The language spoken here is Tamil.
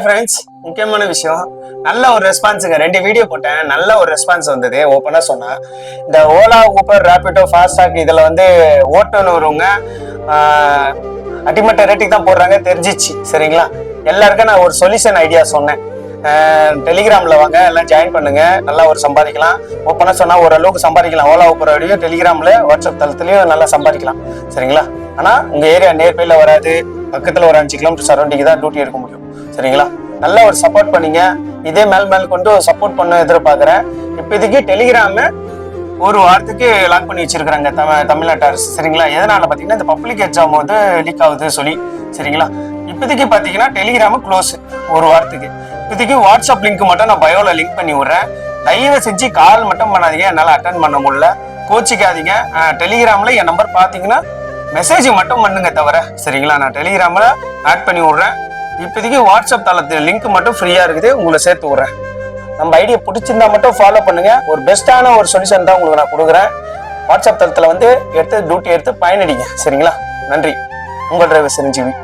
ஃப்ரெண்ட்ஸ், முக்கியமான விஷயம், நல்ல ஒரு ரெஸ்பான்ஸுங்க. 2 வீடியோ போட்டேன், நல்ல ஒரு ரெஸ்பான்ஸ் வந்தது. ஓப்பனாக சொன்னா இந்த ஓலா, ஊபர், ரேபிடோ, ஃபாஸ்டாக் இதில் வந்து ஓட்டுன்னு வருவங்க அல்டிமேட் ரேட்டுக்கு தான் போடுறாங்க தெரிஞ்சிச்சு. சரிங்களா? எல்லாருக்கும் நான் ஒரு சொல்யூஷன் ஐடியா சொன்னேன். டெலிகிராமில் வாங்க, எல்லாம் ஜாயின் பண்ணுங்க, நல்லா ஒரு சம்பாதிக்கலாம். ஓப்பனாக சொன்னால் ஓரளவுக்கு சம்பாதிக்கலாம். ஓலா, ஊபர் வழியும் டெலிகிராமில், வாட்ஸ்அப் தளத்துலையும் நல்லா சம்பாதிக்கலாம். சரிங்களா? ஆனால் உங்கள் ஏரியா நேர்பையில் வராது. பக்கத்தில் ஒரு 5 கிலோமீட்டர் சரௌண்டிங் தான் டியூட்டி எடுக்க முடியும். சரிங்களா? நல்லா ஒரு சப்போர்ட் பண்ணீங்க. இதே மேல் கொண்டு சப்போர்ட் பண்ண எதிர்பார்க்குறேன். இப்போதைக்கு டெலிகிராமு ஒரு வாரத்துக்கு லாக் பண்ணி வச்சிருக்கிறாங்க தமிழ்நாட்டு அரசு. சரிங்களா? எதனால பார்த்தீங்கன்னா இந்த பப்ளிக் எக்ஸாம் வந்து லீக் ஆகுது சொல்லி. சரிங்களா? இப்போதைக்கு பார்த்தீங்கன்னா டெலிகிராமு க்ளோஸ் ஒரு வாரத்துக்கு. இப்போதைக்கு வாட்ஸ்அப் லிங்க் மட்டும் நான் பயோல லிங்க் பண்ணி விட்றேன். தயவு செஞ்சு கால் மட்டும் பண்ணாதீங்க, என்னால் அட்டன் பண்ண முடியல, கோச்சிக்காதீங்க. டெலிகிராமில் என் நம்பர் பார்த்தீங்கன்னா மெசேஜ் மட்டும் பண்ணுங்க தவிர. சரிங்களா? நான் டெலிகிராமில் ஆட் பண்ணி விட்றேன். இப்போதைக்கு வாட்ஸ்அப் தளத்தில் லிங்க் மட்டும் ஃப்ரீயாக இருக்குது, உங்களை சேர்த்து விட்றேன். நம்ம ஐடியா பிடிச்சிருந்தா மட்டும் ஃபாலோ பண்ணுங்க. ஒரு பெஸ்ட்டான ஒரு சொல்யூஷன் தான் உங்களுக்கு நான் கொடுக்குறேன். வாட்ஸ்அப் தளத்தில் வந்து டியூட்டி எடுத்து பயனடிங்க. சரிங்களா? நன்றி. உங்கள் டிரைவர் சிரஞ்சீவி.